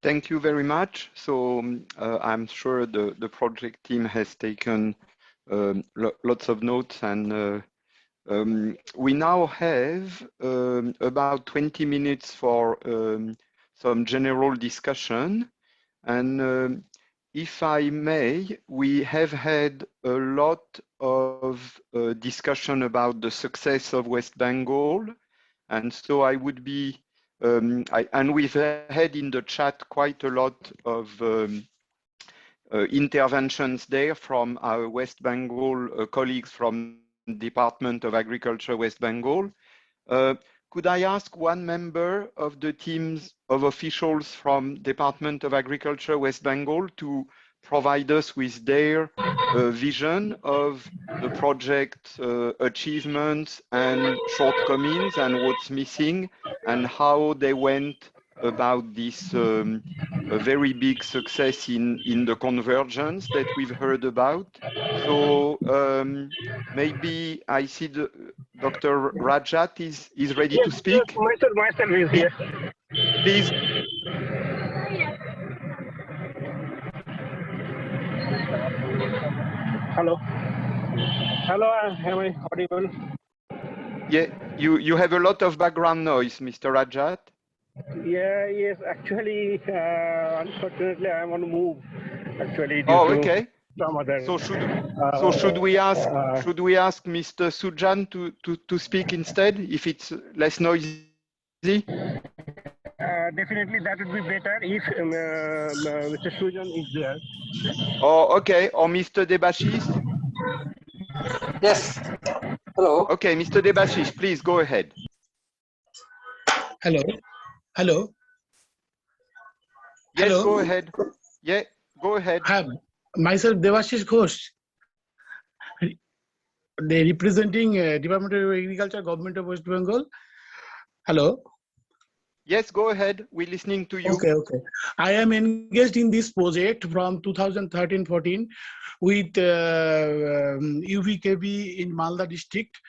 Thank you very much. So I'm sure the project team has taken lots of notes, and we now have about 20 minutes for some general discussion. And if I may, we have had a lot of discussion about the success of West Bengal. And so I would be, and we've had in the chat quite a lot of interventions there from our West Bengal colleagues from Department of Agriculture West Bengal. Could I ask one member of the teams of officials from Department of Agriculture West Bengal to provide us with their vision of the project achievements and shortcomings and what's missing and how they went about this a very big success in the convergence that we've heard about. So maybe I see Dr. Rajat is ready to speak. Myself is here. Please. Hello. Hello, am I audible? Yeah, you have a lot of background noise, Mr. Rajat. Yeah, yes, actually, unfortunately, I'm on move. Actually, due Oh, to okay. some other. So should we ask Mr. Sujan to speak instead if it's less noisy? Definitely, that would be better if Mr. Sujan is there. Oh, okay. Or Mr. Debashis? Yes. Hello. Okay, Mr. Debashis, please go ahead. Hello. Hello. Yes, Hello. go ahead. Yeah, go ahead. Hi, myself Devashish Ghosh, representing Department of Agriculture, Government of West Bengal. Hello. Yes, go ahead. We're listening to you. Okay. I am engaged in this project from 2013-14 with UVKB in Malda district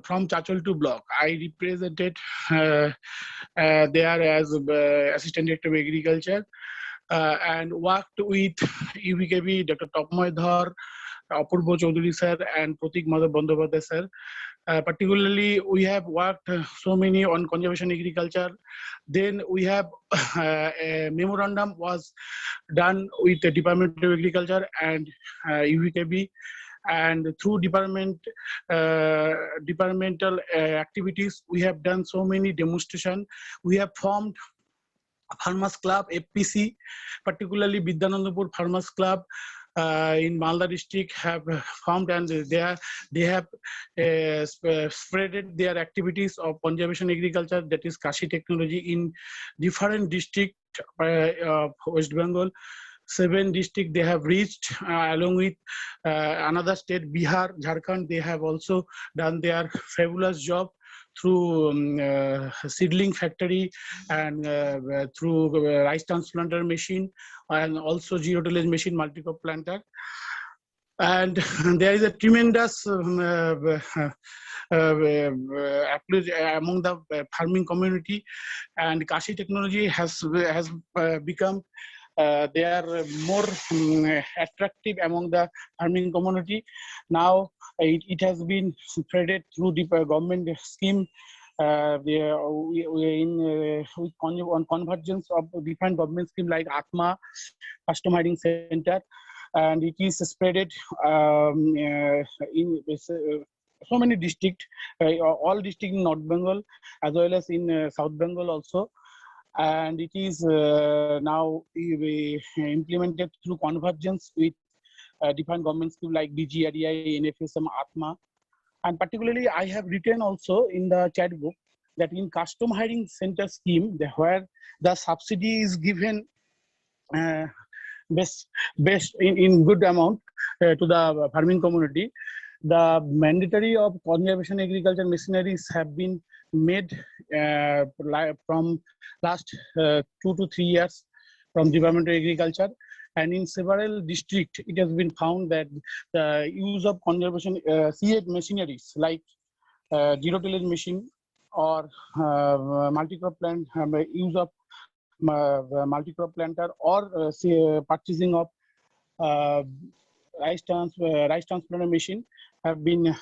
from Chachol to block. I represented there as Assistant Director of Agriculture and worked with UVKB, Dr. Topmoy Dhar, Apurbo Chaudhary sir and Pratik Madhav Bandyopadhyay sir. Particularly, we have worked so many on conservation agriculture. Then we have a memorandum was done with the Department of Agriculture and UVKB, and through departmental activities, we have done so many demonstration. We have formed Farmers Club, FPC, particularly Vidyanandapur Farmers Club. In Malda district have formed, and they have spreaded their activities of conservation agriculture, that is Kashi technology, in different districts of West Bengal. 7 districts they have reached, along with another state, Bihar, Jharkhand. They have also done their fabulous job through seedling factory and through rice transplanter machine and also zero tillage machine, multi-crop planter. And there is a tremendous approach among the farming community, and Kashi technology has become they are more attractive among the farming community. Now it has been spreaded through the government scheme on convergence of different government scheme like Atma, Custom Hiding Center, and it is spreaded in so many districts, all districts in North Bengal as well as in South Bengal also. And it is now implemented through convergence with different government schemes like DGREI, NFSM, Atma. And particularly, I have written also in the chat book that in custom hiring center scheme, where the subsidy is given best in good amount to the farming community, the mandatory of conservation agriculture machineries have been made from last 2 to 3 years from Department of Agriculture, and in several districts it has been found that the use of conservation seed machineries like zero tillage machine or multi-crop plant use of multi-crop planter or purchasing of rice transplanter machine have been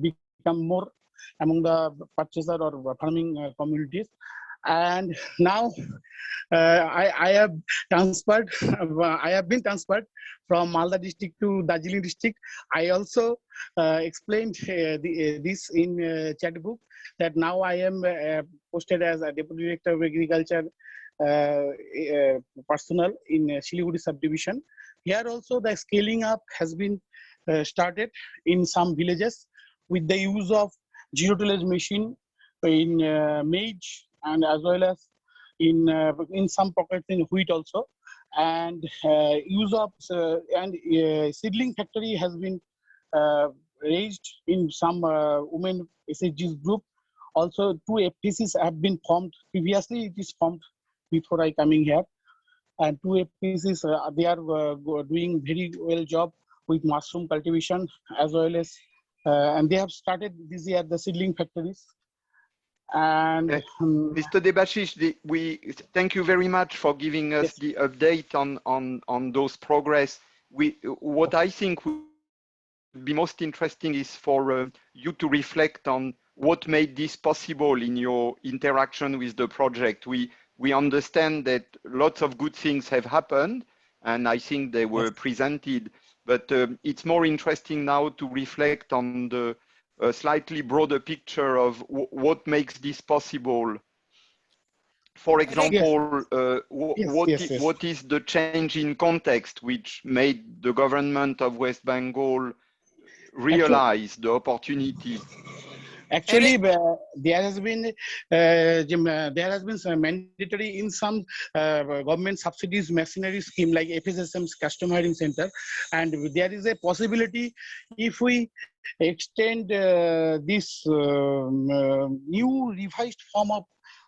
become more among the purchaser or farming communities. And now I have transferred. I have been transferred from Malda district to Darjeeling district. I also explained this in chat book that now I am posted as a Deputy Director of Agriculture personnel in Siliguri subdivision. Here also the scaling up has been started in some villages with the use of zero tillage machine in maize and as well as in some pockets in wheat also, and use of seedling factory has been raised in some women SHGs group. Also, 2 FPCs have been formed. Previously, it is formed before I coming here, and 2 FPCs they are doing very well job with mushroom cultivation as well as, and they have started this year the seedling factories. And Mr. Debashish, we thank you very much for giving us the update on those progress. What I think would be most interesting is for you to reflect on what made this possible in your interaction with the project. We understand that lots of good things have happened, and I think they were presented, but it's more interesting now to reflect on the slightly broader picture of what makes this possible. For example, what is the change in context which made the government of West Bengal realize the opportunity? Actually, there has been some mandatory in some government subsidies machinery scheme like FSSM's Customer Hiring Center, and there is a possibility if we extend this new revised form of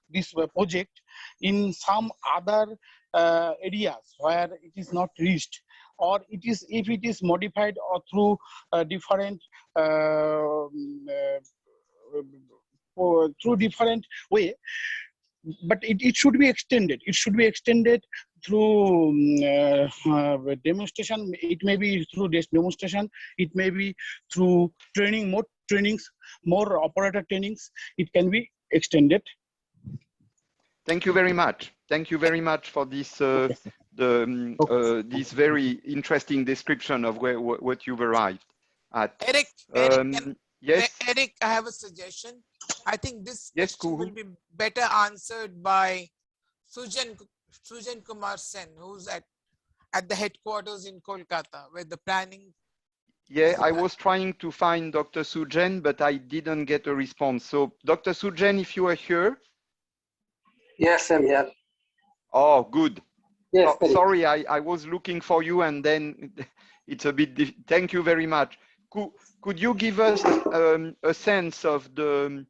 this project in some other areas where it is not reached, or it is if it is modified or through different way, but it should be extended. It should be extended through demonstration. It may be through demonstration. It may be through training, more trainings, more operator trainings. It can be extended. Thank you very much. Thank you very much for this this very interesting description of what you've arrived at. Eric, yes. Eric, I have a suggestion. I think this yes, question will be better answered by Sujan Kumar Sen, who's at the headquarters in Kolkata, where the planning. Yeah, I was trying to find Dr. Sujan, but I didn't get a response. So, Dr. Sujan, if you are here. Yes, I'm here. Oh, good. Yes, sorry, I was looking for you, and then it's a bit. Thank you very much. Could you give us a sense of the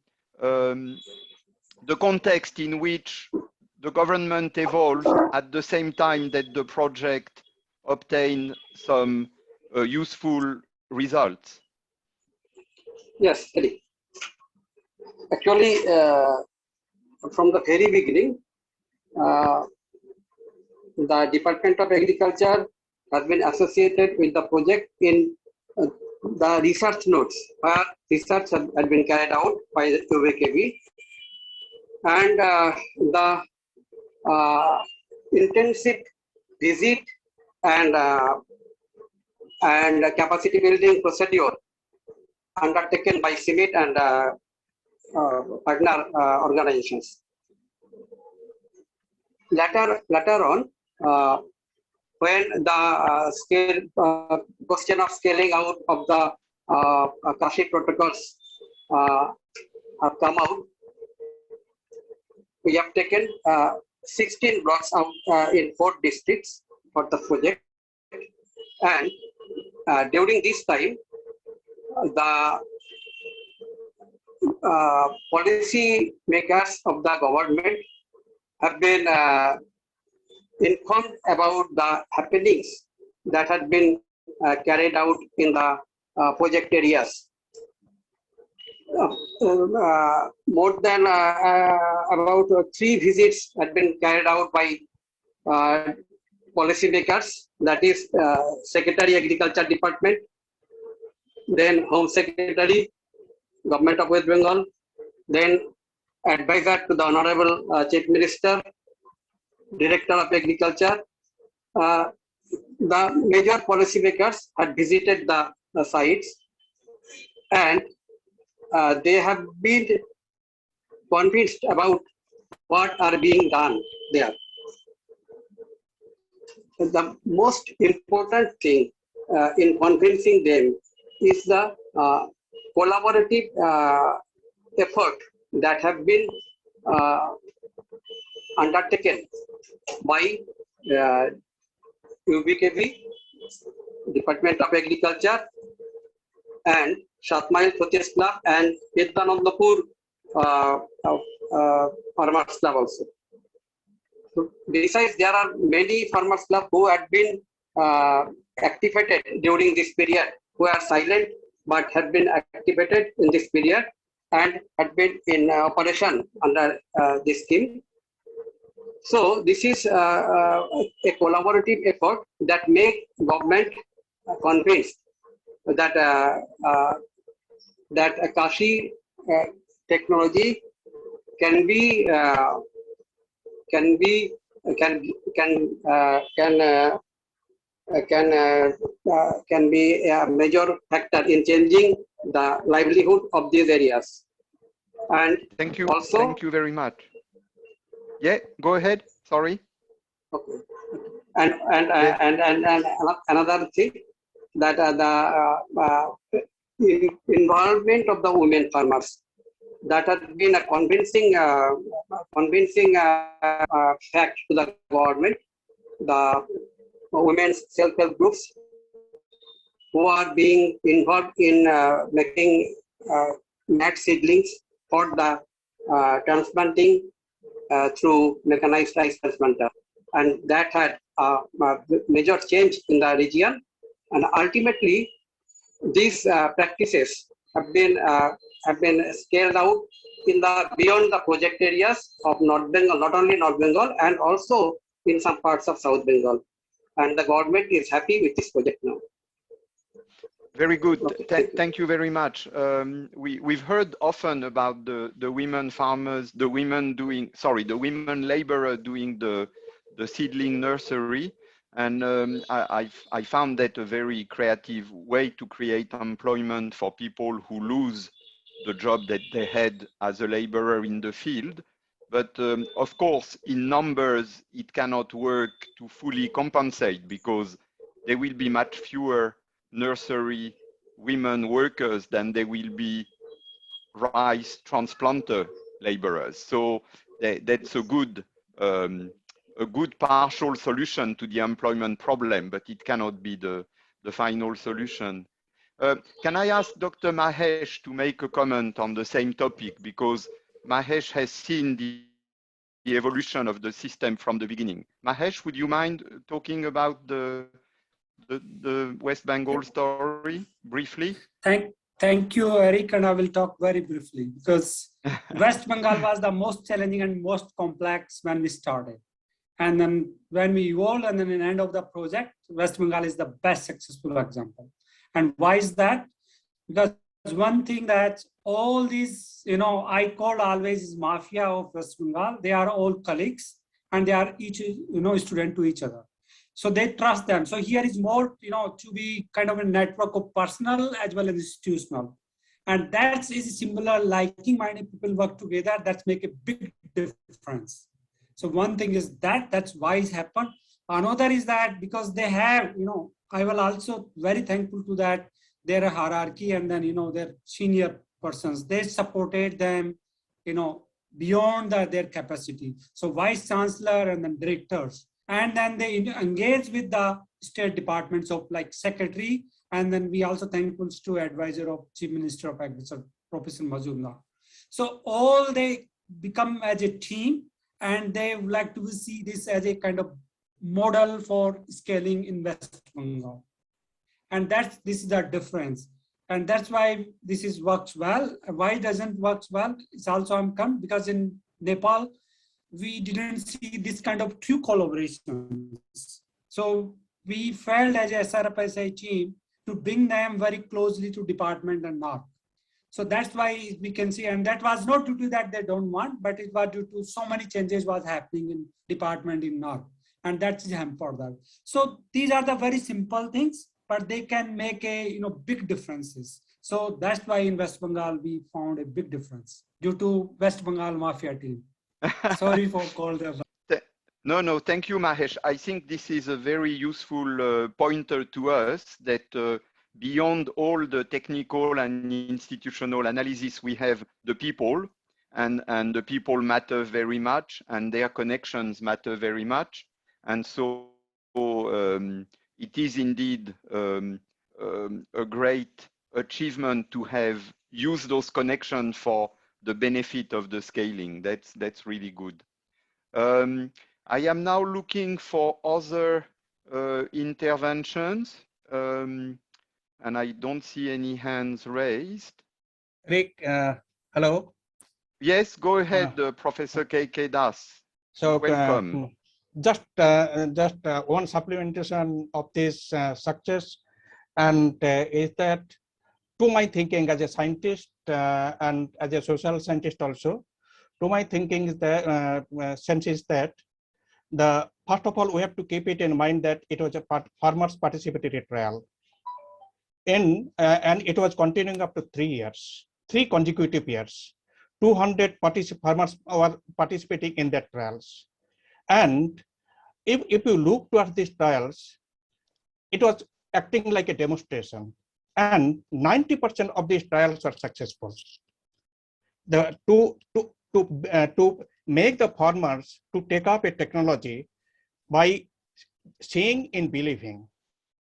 context in which the government evolved at the same time that the project obtained some useful results? Yes, actually, from the very beginning, the Department of Agriculture has been associated with the project in the research notes, where research had been carried out by the UVKB, and the intensive visit and capacity building procedure undertaken by CIMIT and partner organizations. Later on, when the question of scaling out of the Kashi protocols have come out, we have taken 16 blocks out in 4 districts for the project, and during this time, the policy makers of the government have been informed about the happenings that had been carried out in the project areas. more than about 3 visits had been carried out by policymakers, that is Secretary Agriculture Department, then Home Secretary, Government of West Bengal, then advisor to the Honorable Chief Minister, Director of Agriculture. The major policymakers had visited the sites, and they have been convinced about what are being done there. The most important thing in convincing them is the collaborative effort that have been undertaken by UBKB, Department of Agriculture, and Shatmail Protest Club and Ketlanandapur Farmers Club also. So besides, there are many farmers club who had been activated during this period, who are silent but have been activated in this period and had been in operation under this scheme. So this is a collaborative effort that make government convinced that that Kashi technology can be a major factor in changing the livelihood of these areas. And thank you. Also, thank you very much. Yeah, go ahead. Sorry. Okay. And another thing, that the involvement of the women farmers, that has been a convincing fact to the government. The women's self-help groups who are being involved in making mat seedlings for the transplanting through mechanized rice transplanter, and that had a major change in the region. And ultimately, these practices have been scaled out in the beyond the project areas of North Bengal, not only North Bengal, and also in some parts of South Bengal. And the government is happy with this project now. Very good. Okay. Thank you very much. We've heard often about the women farmers, the women laborer doing the seedling nursery. And I found that a very creative way to create employment for people who lose the job that they had as a laborer in the field. But of course, in numbers, it cannot work to fully compensate because there will be much fewer nursery women workers than there will be rice transplanter laborers. So that's a good partial solution to the employment problem, but it cannot be the final solution. Can I ask Dr. Mahesh to make a comment on the same topic, because Mahesh has seen the evolution of the system from the beginning. Mahesh, would you mind talking about the West Bengal story briefly? Thank you, Eric, and I will talk very briefly because West Bengal was the most challenging and most complex when we started. And then when we evolved and then in the end of the project, West Bengal is the best successful example. And why is that? Because one thing that all these, I call always is mafia of West Bengal. They are all colleagues and they are each, student to each other. So they trust them. So here is more, to be kind of a network of personal as well as institutional. And that is similar, liking-minded people work together, that make a big difference. So one thing is that's why it's happened. Another is that because they have, I will also very thankful to that, their hierarchy and then, their senior persons, they supported them, beyond their capacity. So vice chancellor and then directors, and then they engage with the state departments of like secretary. And then we also thankful to advisor of Chief Minister of Agriculture, Professor Majumdar. So all they become as a team and they would like to see this as a kind of model for scaling in West Bengal. And this is the difference. And that's why this is works well. Why doesn't works well? It's also come because in Nepal, we didn't see this kind of true collaborations. So we felt as a SRFSI team to bring them very closely to department and NARC. So that's why we can see, and that was not due to that they don't want, but it was due to so many changes was happening in department in NARC, and that's hampered that. So these are the very simple things, but they can make a big differences. So that's why in West Bengal we found a big difference due to West Bengal Mafia team. Sorry for call them. No, thank you, Mahesh. I think this is a very useful pointer to us that beyond all the technical and institutional analysis, we have the people, and the people matter very much, and their connections matter very much. And so it is indeed a great achievement to have used those connections for the benefit of the scaling. That's really good. I am now looking for other interventions, and I don't see any hands raised. Rick, hello. Yes, go ahead, Professor K.K. Das. So welcome. Just one supplementation of this success, and is that, to my thinking as a scientist and as a social scientist also, to my thinking is that sense is that first of all we have to keep it in mind that it was a farmers participatory trial, and it was continuing up to 3 years, 3 consecutive years. 200 farmers were participating in that trials, and if you look towards these trials, it was acting like a demonstration, and 90% of these trials are successful. To make the farmers to take up a technology by seeing in believing,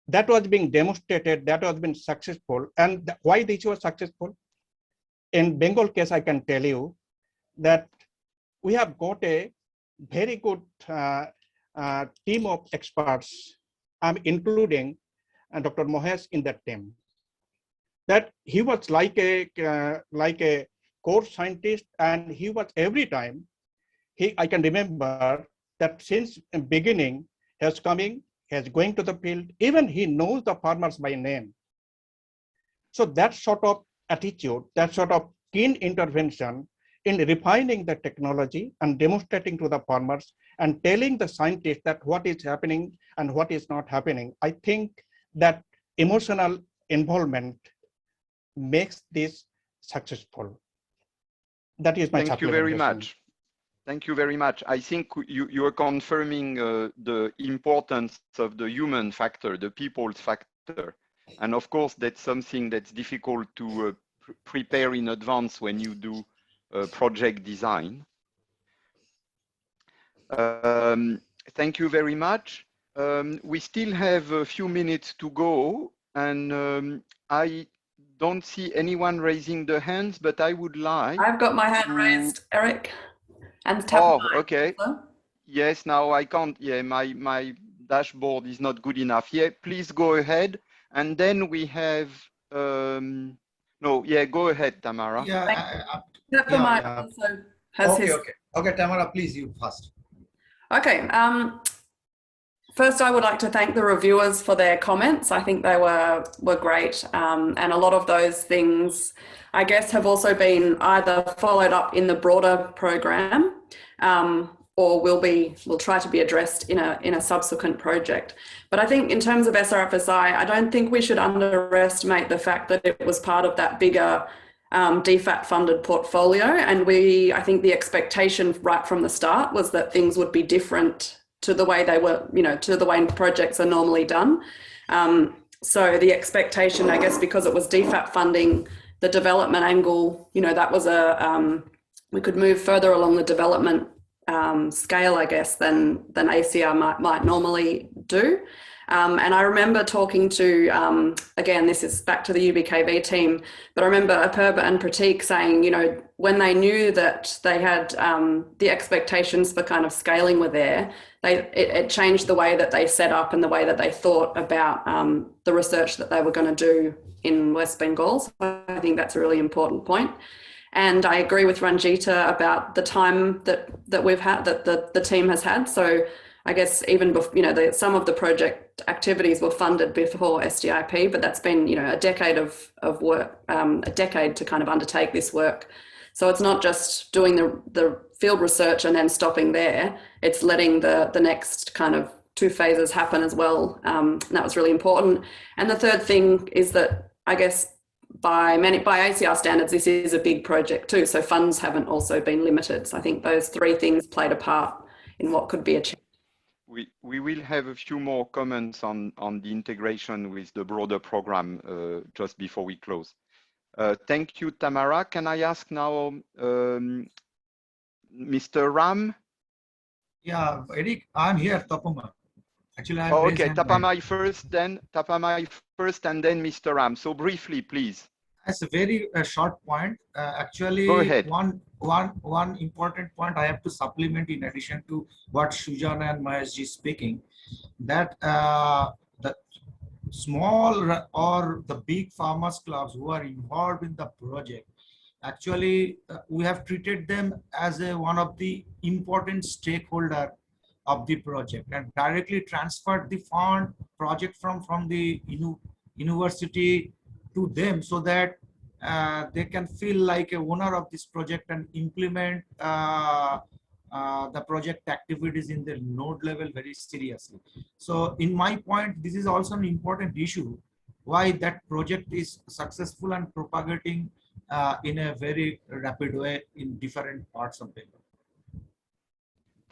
that was being demonstrated, that was being successful. And why this was successful? In Bengal case, I can tell you that we have got a very good team of experts, including Dr. Mohesh in that team. That he was like a core scientist, and he was every time. I can remember that since the beginning, he was coming, he was going to the field. Even he knows the farmers by name. So that sort of attitude, that sort of keen intervention in refining the technology and demonstrating to the farmers and telling the scientists that what is happening and what is not happening. I think that emotional involvement makes this successful. That is my Thank you very much. Thank you very much. I think you are confirming the importance of the human factor, the people's factor. And of course, that's something that's difficult to prepare in advance when you do project design. Thank you very much. We still have a few minutes to go, and I don't see anyone raising their hands, but I would like. I've got my hand raised, Eric. And tap okay. Also. Yes, now I can't. Yeah, my dashboard is not good enough. Yeah, please go ahead. And then we have. No, yeah, go ahead, Tamara. Yeah. Also has okay, Tamara, please, you first. Okay. First, I would like to thank the reviewers for their comments. I think they were great, and a lot of those things, I guess, have also been either followed up in the broader program, or will try to be addressed in a subsequent project. But I think in terms of SRFSI, I don't think we should underestimate the fact that it was part of that bigger DFAT funded portfolio, and I think the expectation right from the start was that things would be different to the way they were, to the way projects are normally done. So the expectation, I guess, because it was DFAT funding, the development angle, that was we could move further along the development scale, I guess, than ACIAR might normally do. And I remember talking to, again, this is back to the UBKV team, but I remember Apurva and Prateek saying, you know, when they knew that they had the expectations for kind of scaling were there, it changed the way that they set up and the way that they thought about the research that they were going to do in West Bengal. So I think that's a really important point. And I agree with Ranjita about the time that we've had, that the team has had. So I guess even before, you know, some of the project activities were funded before SDIP, but that's been, you know, a decade of work, a decade to kind of undertake this work. So it's not just doing the field research and then stopping there. It's letting the next kind of 2 phases happen as well. And that was really important. And the third thing is that, I guess, by ACIAR standards, this is a big project too. So funds haven't also been limited. So I think those 3 things played a part in what could be achieved. We will have a few more comments on the integration with the broader program just before we close. Thank you, Tamara. Can I ask now Mr. Ram? Yeah, Eric, I'm here, Tapama. Actually, I'm okay, Tapamai first, and then Mr. Ram. So briefly, please. That's a very short point. Actually, go ahead. One important point I have to supplement in addition to what Sujan and Maheshji speaking, that the small or the big farmers clubs who are involved in the project, actually we have treated them as one of the important stakeholder of the project and directly transferred the project from the university to them, so that they can feel like a owner of this project and implement the project activities in the node level very seriously. So in my point, this is also an important issue, why that project is successful and propagating in a very rapid way in different parts of the world.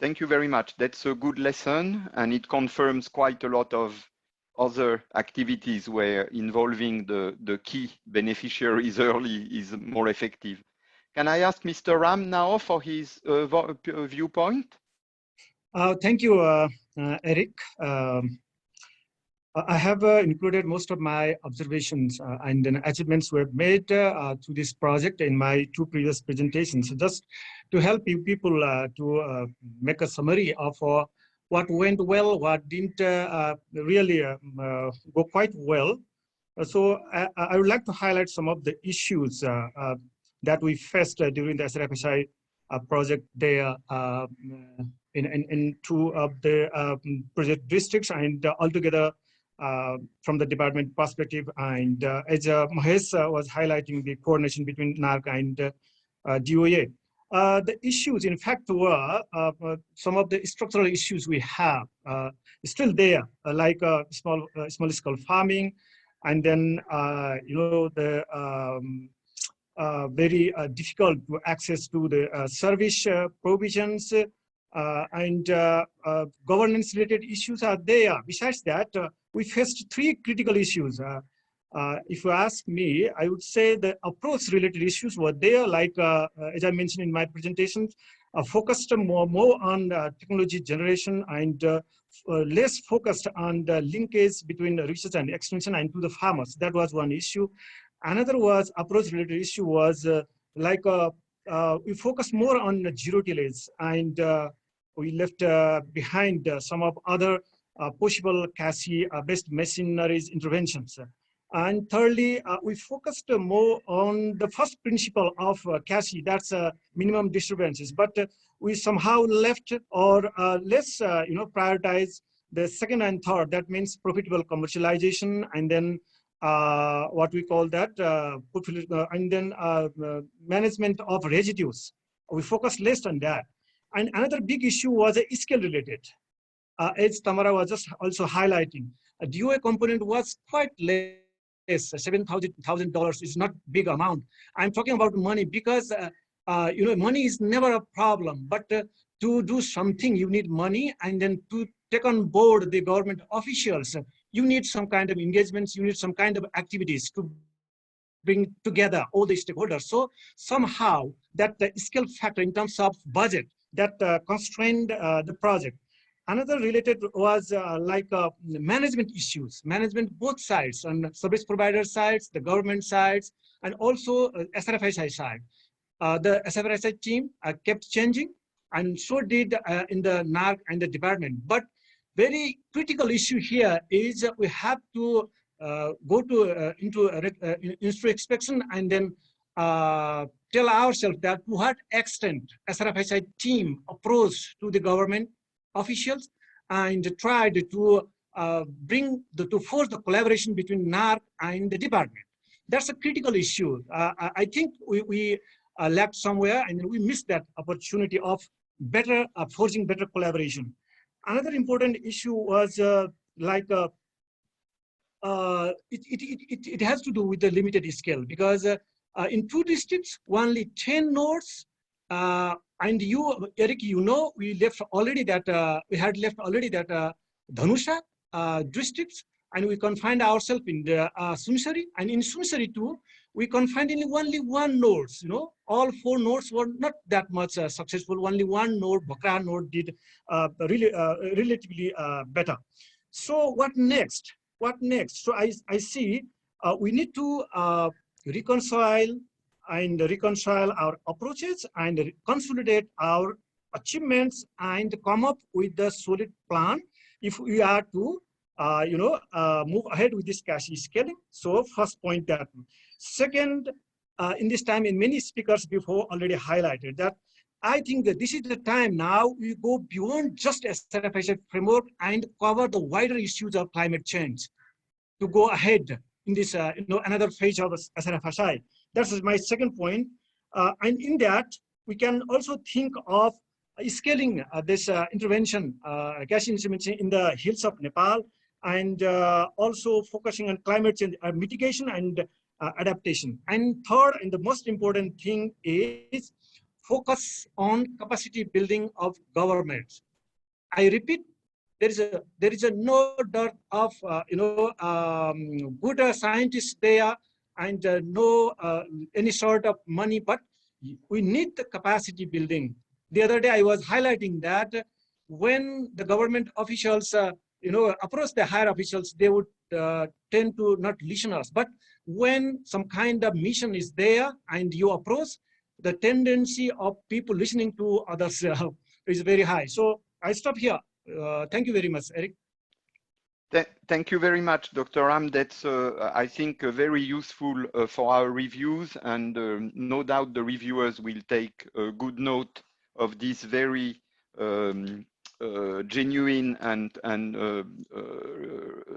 Thank you very much. That's a good lesson, and it confirms quite a lot of other activities where involving the key beneficiaries early is more effective. Can I ask Mr. Ram now for his viewpoint? Thank you, Eric. I have included most of my observations and achievements were made to this project in my 2 previous presentations. So just to help you people to make a summary of what went well, what didn't really go quite well. So I would like to highlight some of the issues that we faced during the SRFSI project there in 2 of the project districts, and altogether from the department perspective. And as Mahesh was highlighting, the coordination between NARC and DOA. The issues, in fact, were some of the structural issues we have still there, like small scale farming, and then you know, the very difficult access to the service provisions, and governance related issues are there. Besides that, we faced 3 critical issues. If you ask me, I would say the approach related issues were there, like as I mentioned in my presentations, focused more on technology generation and less focused on the linkage between research and extension and to the farmers. That was one issue. Another was approach related issue was we focused more on zero tillage, and we left behind some of other possible CASI-based machineries interventions. And thirdly, we focused more on the first principle of CASI, that's minimum disturbances, but we somehow left or less, you know, prioritize the second and third. That means profitable commercialization, and then what we call that, and then management of residues. We focused less on that. And another big issue was scale related. As Tamara was just also highlighting, a DOA component was quite less. $7,000 is not big amount. I'm talking about money because you know, money is never a problem, but to do something you need money, and then to take on board the government officials, you need some kind of engagements, you need some kind of activities to bring together all the stakeholders. So somehow that the skill factor in terms of budget that constrained the project. Another related was management issues, management both sides, on service provider sides, the government sides, and also SRFSI side. The SRFSI team kept changing, and so did in the NARC and the department. But very critical issue here is we have to go to into inspection and then tell ourselves that to what extent SRFSI team approached to the government officials and tried to to force the collaboration between NARC and the department. That's a critical issue. I think we left somewhere and we missed that opportunity of better forging better collaboration. Another important issue was it has to do with the limited scale, because in 2 districts, only 10 nodes, and you, Eric, you know, we left already that we had left already that Dhanusha districts, and we confined ourselves in the Sumisari, and in Sumisari too, we confined in only 1 node. You know, all 4 nodes were not that much successful. Only 1 node, Bakra node, did really relatively better. So what next? What next? So I see we need to reconcile our approaches and consolidate our achievements and come up with the solid plan if we are to move ahead with this cash scaling. So first point that. Second, in this time, in many speakers before already highlighted that I think that this is the time now we go beyond just SRFSI framework and cover the wider issues of climate change to go ahead in this another phase of SRFSI. That's my second point. And in that, we can also think of scaling this intervention, cash intervention in the hills of Nepal, and also focusing on climate change mitigation and adaptation. And third, and the most important thing is focus on capacity building of governments. I repeat, there is a no doubt of good scientists there and no any sort of money, but we need the capacity building. The other day I was highlighting that when the government officials approach the higher officials, they would tend to not listen us. But when some kind of mission is there and you approach, the tendency of people listening to others is very high. So I stop here. Thank you very much, Eric. Thank you very much, Dr. Ram. That's, I think, very useful for our reviews, and no doubt the reviewers will take good note of this very genuine and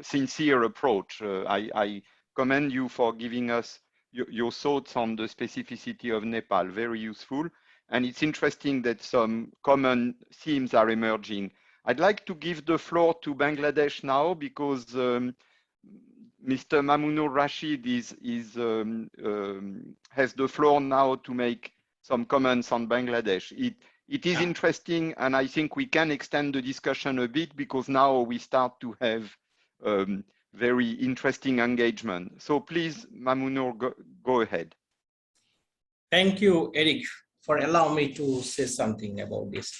sincere approach. I commend you for giving us your thoughts on the specificity of Nepal. Very useful. And it's interesting that some common themes are emerging. I'd like to give the floor to Bangladesh now, because Mr. Mamunur Rashid has the floor now to make some comments on Bangladesh. It is interesting, and I think we can extend the discussion a bit, because now we start to have very interesting engagement. So please, Mamunur, go ahead. Thank you, Eric, for allowing me to say something about this.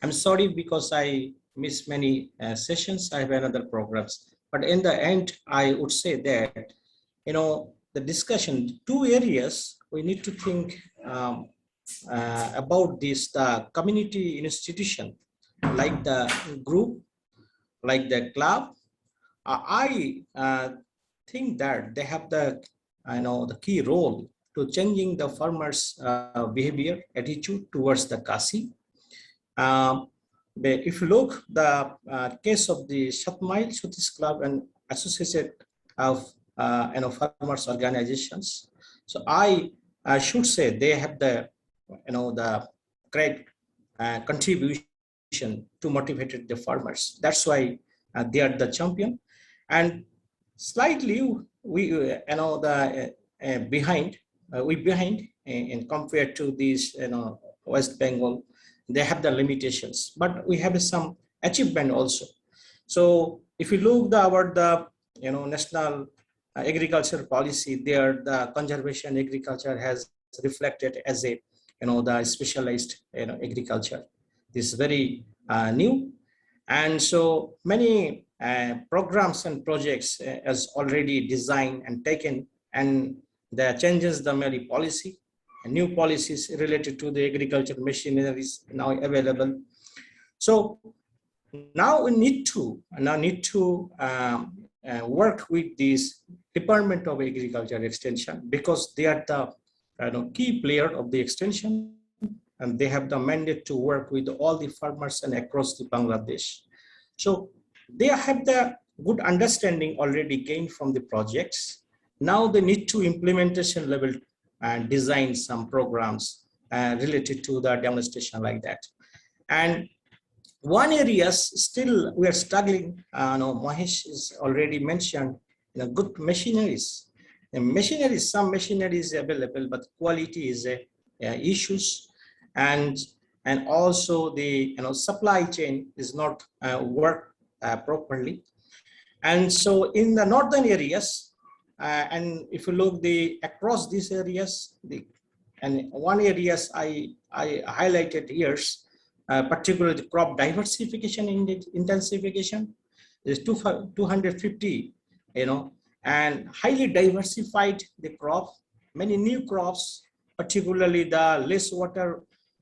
I'm sorry because I missed many sessions. I have another programs. But in the end, I would say that, the discussion, 2 areas we need to think about this, the community institution, like the group, like the club. I think that they have the, the key role to changing the farmers' behavior, attitude towards the Kasi. If you look the case of the Shatmail Sutish Club and associated of farmers organizations, so I should say they have the the great contribution to motivate the farmers. That's why they are the champion. And slightly we behind in compared to these West Bengal. They have the limitations, but we have some achievement also. So if you look about the national agriculture policy, there the conservation agriculture has reflected as a the specialized agriculture. is very new. And so many programs and projects is already designed and taken, and the changes the many policy and new policies related to the agriculture machineries now available. So now we need to work with this Department of Agriculture Extension, because they are the key player of the extension, and they have the mandate to work with all the farmers and across the Bangladesh. So they have the good understanding already gained from the projects. Now they need to implementation level and design some programs related to the demonstration like that. And one area still we are struggling. Mahesh is already mentioned, good machineries. Some machineries available, but quality is issues, and also the supply chain is not work properly. And so in the northern areas, and if you look across these areas, and one areas I highlighted here, particularly the crop diversification intensification is 250, and highly diversified the crop, many new crops, particularly the less water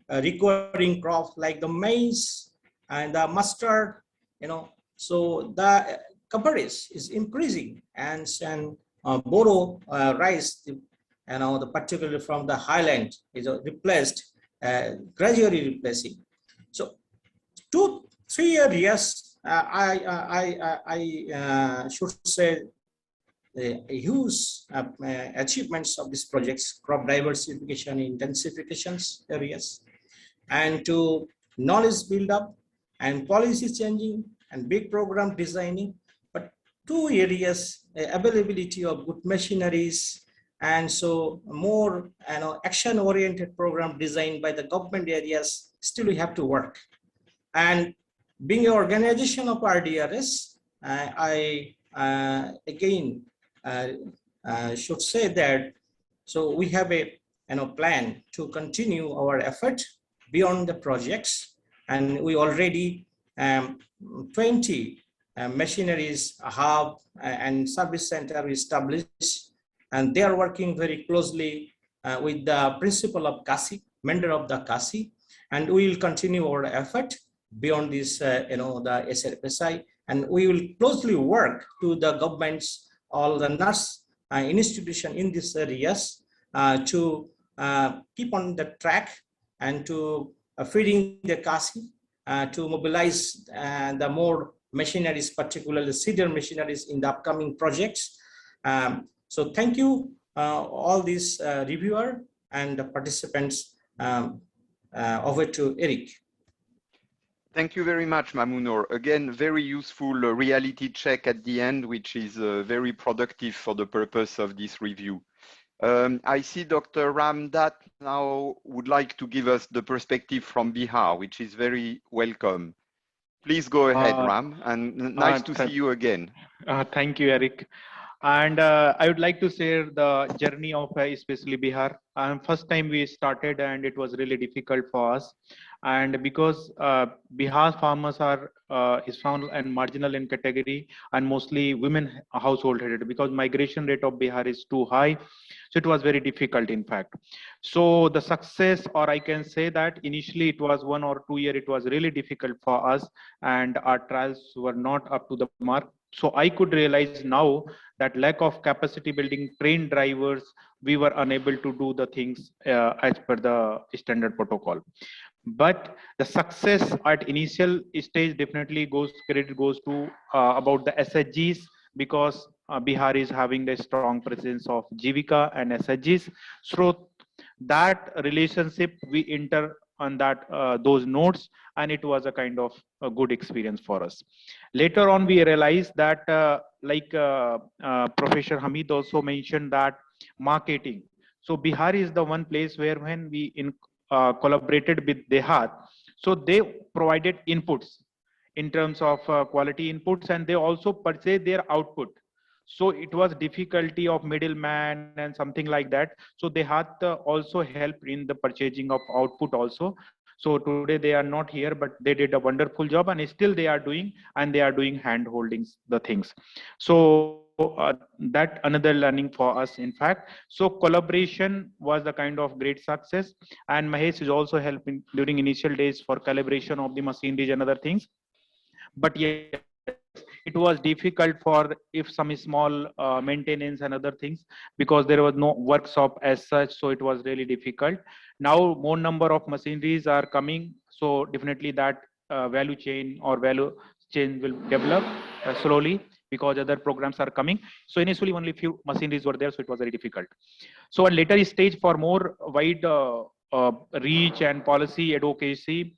requiring crop like the maize and the mustard, so the coverage is increasing, and Boro rice, particularly from the highland is replaced, gradually replacing. So 2-3 areas, I should say the huge achievements of these projects: crop diversification, intensifications areas, and to knowledge build up and policy changing and big program designing. But 2 areas, availability of good machineries, and so more action oriented program designed by the government areas, still we have to work. And being an organization of RDRS, I again should say that, so we have a plan to continue our effort beyond the projects, and we already 20 machineries hub and service center established, and they are working very closely with the principal of CASI, member of the CASI, and we will continue our effort beyond this, the SRFSI, and we will closely work to the governments, all the nurse institution in these areas to keep on the track and to feeding the CASI to mobilize the more machineries, particularly seeder machineries in the upcoming projects. So thank you, all these reviewer and the participants. Over to Eric. Thank you very much, Mamunur. Again, very useful reality check at the end, which is very productive for the purpose of this review. I see Dr. Ramdat now would like to give us the perspective from Bihar, which is very welcome. Please go ahead, Ram, and nice to see you again. Thank you, Eric. And I would like to share the journey of especially Bihar. First time we started, and it was really difficult for us. And because Bihar farmers are is found and marginal in category, and mostly women household headed, because migration rate of Bihar is too high. So it was very difficult, in fact. So the success, or I can say that initially it was 1 or 2 years, it was really difficult for us, and our trials were not up to the mark. So I could realize now that lack of capacity building, trained drivers, we were unable to do the things as per the standard protocol. But the success at initial stage definitely credit goes to about the SHGs, because Bihar is having the strong presence of Jivika and SHGs. So that relationship we enter on that those nodes, and it was a kind of a good experience for us. Later on, we realized that Professor Hamid also mentioned that marketing. So Bihar is the one place where when we collaborated with Dehat, so they provided inputs in terms of quality inputs, and they also purchased their output. So it was difficulty of middleman and something like that. So they had also helped in the purchasing of output also. So today they are not here, but they did a wonderful job, and still they are doing, and they are doing hand holdings the things. So that another learning for us, in fact. So collaboration was the kind of great success, and Mahesh is also helping during initial days for calibration of the machineries and other things. But yes, it was difficult for if some small maintenance and other things, because there was no workshop as such, so it was really difficult. Now more number of machineries are coming, so definitely that value chain or value chain will develop slowly, because other programs are coming. So initially only few machineries were there, so it was very difficult. So at later stage, for more wide reach and policy advocacy,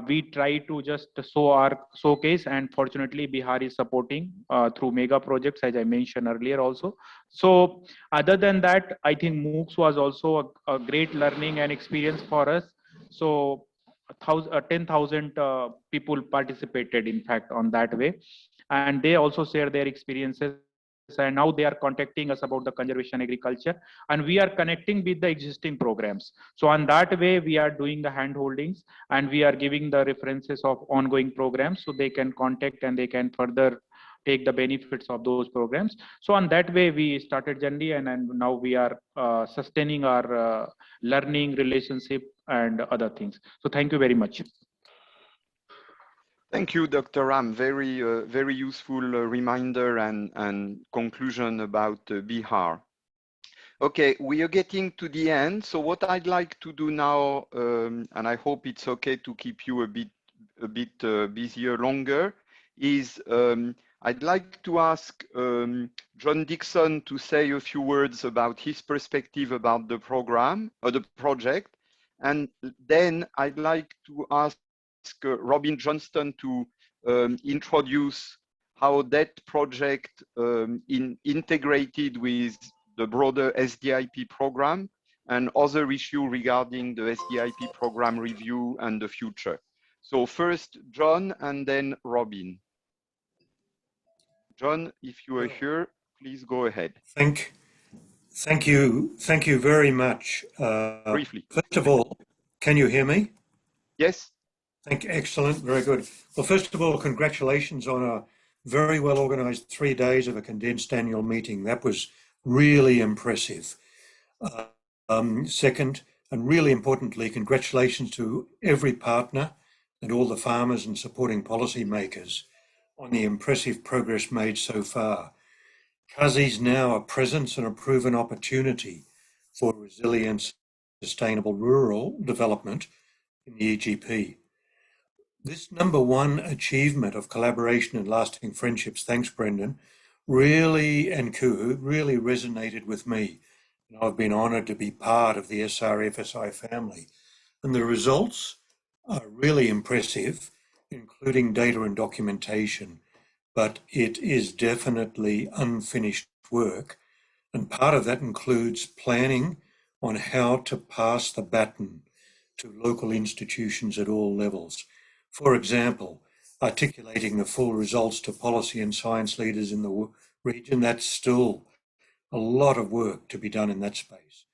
we try to just show our showcase, and fortunately Bihar is supporting through mega projects, as I mentioned earlier also. So other than that, I think MOOCs was also a great learning and experience for us. So 10,000 people participated, in fact, on that way, and they also share their experiences, and now they are contacting us about the conservation agriculture, and we are connecting with the existing programs. So on that way, we are doing the hand holdings, and we are giving the references of ongoing programs, so they can contact and they can further take the benefits of those programs. So on that way, we started journey, and now we are sustaining our learning relationship and other things. So thank you very much. Thank you, Dr. Ram. Very useful reminder and conclusion about Bihar. Okay, we are getting to the end. So what I'd like to do now, and I hope it's okay to keep you a bit busier longer, is I'd like to ask John Dixon to say a few words about his perspective about the program or the project, and then I'd like to ask Robin Johnston to introduce how that project integrated with the broader SDIP program and other issues regarding the SDIP program review and the future. So first, John, and then Robin. John, if you are here, please go ahead. Thank you very much. Briefly. First of all, can you hear me? Yes. Excellent, very good. Well, first of all, congratulations on a very well organized 3 days of a condensed annual meeting. That was really impressive. Second, and really importantly, congratulations to every partner and all the farmers and supporting policymakers on the impressive progress made so far. CASI is now a presence and a proven opportunity for resilient, sustainable rural development in the EGP. This number one achievement of collaboration and lasting friendships, thanks Brendan, and Kuhu, really resonated with me. And I've been honoured to be part of the SRFSI family. And the results are really impressive, including data and documentation, but it is definitely unfinished work. And part of that includes planning on how to pass the baton to local institutions at all levels. For example, articulating the full results to policy and science leaders in the region, that's still a lot of work to be done in that space.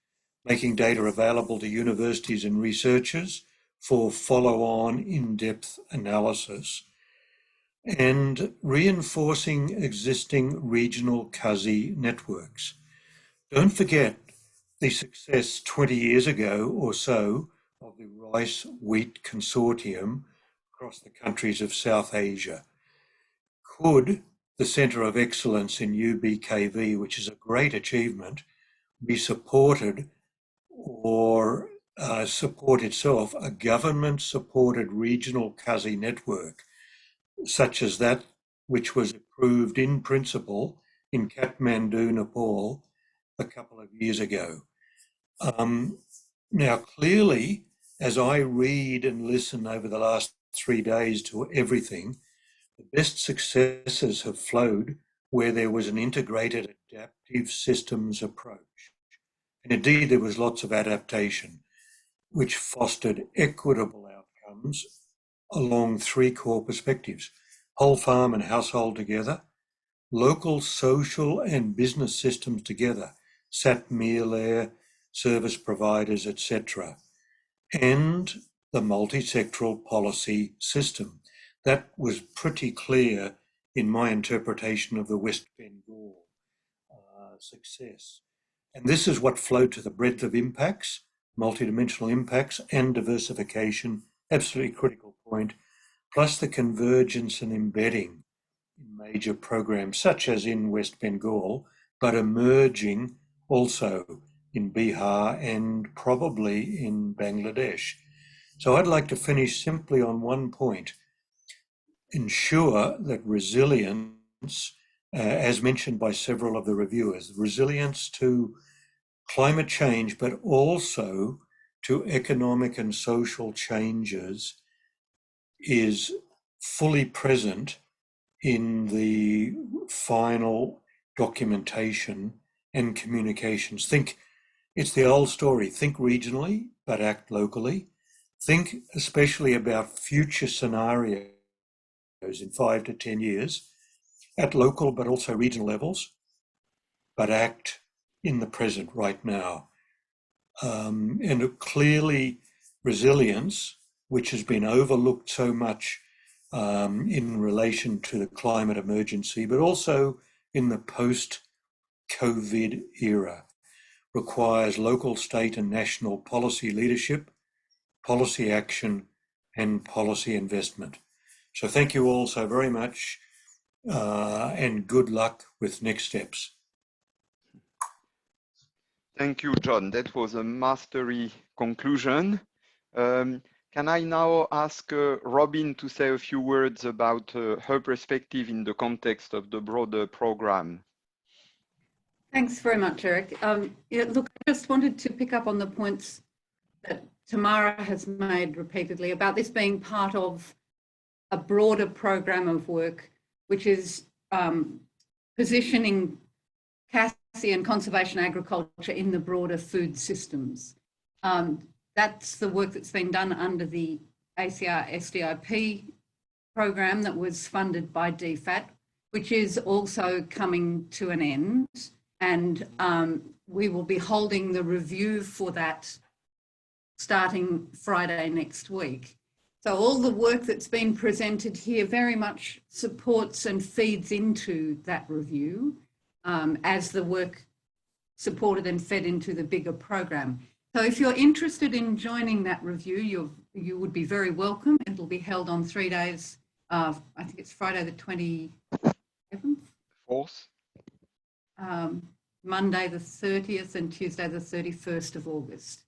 Making data available to universities and researchers for follow-on in-depth analysis, and reinforcing existing regional CASI networks. Don't forget the success 20 years ago or so of the Rice Wheat Consortium across the countries of South Asia. Could the Centre of Excellence in UBKV, which is a great achievement, be supported or support itself a government-supported regional CASI network, such as that which was approved in principle in Kathmandu, Nepal, a couple of years ago? Now, clearly, as I read and listen over the last 3 days to everything, the best successes have flowed where there was an integrated adaptive systems approach. And indeed, there was lots of adaptation, which fostered equitable outcomes along 3 core perspectives: whole farm and household together, local social and business systems together, SAT, meal air, service providers, etc., and the multi-sectoral policy system. That was pretty clear in my interpretation of the West Bengal success. And this is what flowed to the breadth of impacts, multidimensional impacts and diversification, absolutely critical point, plus the convergence and embedding in major programs such as in West Bengal, but emerging also in Bihar and probably in Bangladesh. So I'd like to finish simply on one point. Ensure that resilience, as mentioned by several of the reviewers, resilience to climate change, but also to economic and social changes is fully present in the final documentation and communications. It's the old story, think regionally, but act locally. Think especially about future scenarios in 5 to 10 years at local, but also regional levels, but act in the present right now. And clearly resilience, which has been overlooked so much in relation to the climate emergency, but also in the post-COVID era, requires local, state and national policy leadership, policy action and policy investment. So thank you all so very much and good luck with next steps. Thank you, John. That was a mastery conclusion. Can I now ask Robin to say a few words about her perspective in the context of the broader program? Thanks very much, Eric. Yeah, look, I just wanted to pick up on the points that Tamara has made repeatedly about this being part of a broader program of work, which is positioning CASI and conservation agriculture in the broader food systems. That's the work that's been done under the ACIAR SDIP program that was funded by DFAT, which is also coming to an end. And we will be holding the review for that starting Friday next week. So all the work that's been presented here very much supports and feeds into that review as the work supported and fed into the bigger program. So if you're interested in joining that review, you would be very welcome. It'll be held on 3 days. I think it's Friday the 27th. 4th. Monday the 30th and Tuesday the 31st of August.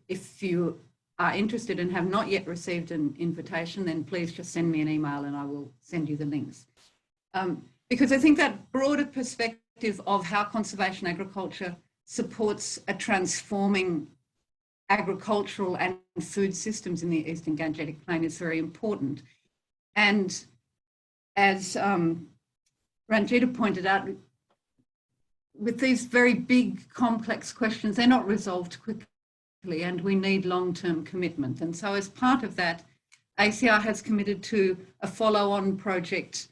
If you are interested and have not yet received an invitation, then please just send me an email and I will send you the links. Because I think that broader perspective of how conservation agriculture supports a transforming agricultural and food systems in the Eastern Gangetic Plain is very important. And as Ranjita pointed out, with these very big, complex questions, they're not resolved quickly and we need long-term commitment. And so as part of that, ACIAR has committed to a follow-on project,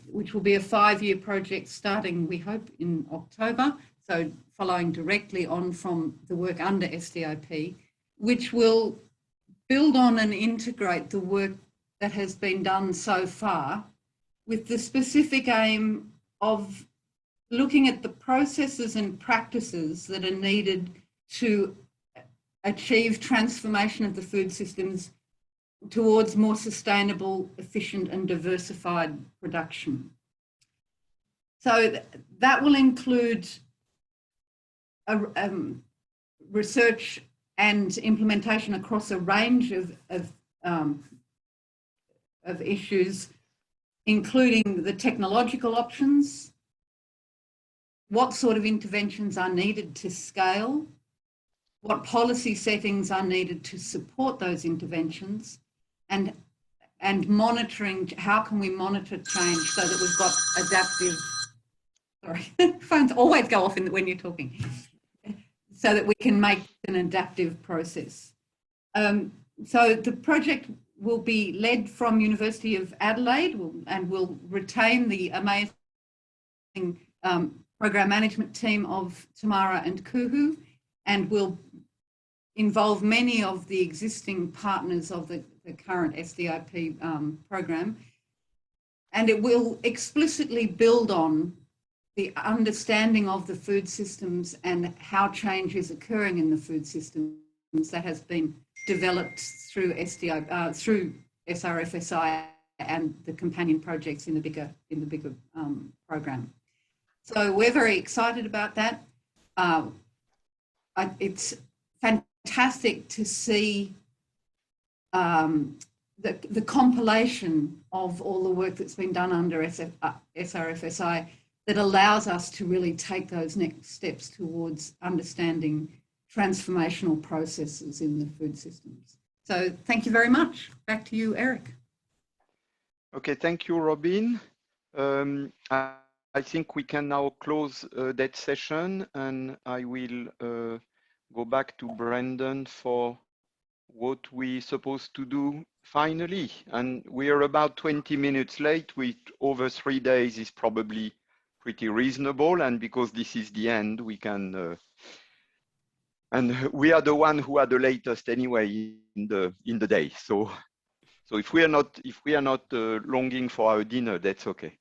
which will be a 5-year project starting, we hope, in October. So following directly on from the work under SDIP, which will build on and integrate the work that has been done so far with the specific aim of looking at the processes and practices that are needed to achieve transformation of the food systems towards more sustainable, efficient and diversified production. So that will include research and implementation across a range of issues, including the technological options, what sort of interventions are needed to scale, what policy settings are needed to support those interventions, and monitoring, how can we monitor change so that we've got adaptive, sorry, phones always go off when you're talking, so that we can make an adaptive process. So the project will be led from University of Adelaide and will retain the amazing program management team of Tamara and Kuhu, and will involve many of the existing partners of the current SDIP program. And it will explicitly build on the understanding of the food systems and how change is occurring in the food systems that has been developed through through SRFSI and the companion projects in the bigger program. So we're very excited about that. It's fantastic to see the compilation of all the work that's been done under SRFSI that allows us to really take those next steps towards understanding transformational processes in the food systems. So thank you very much. Back to you, Eric. Okay, thank you, Robin. I think we can now close that session, and I will go back to Brendan for what we're supposed to do finally. And we are about 20 minutes late, which over 3 days is probably pretty reasonable. And because this is the end, we can, and we are the one who are the latest anyway in the day. So if we are not longing for our dinner, that's okay.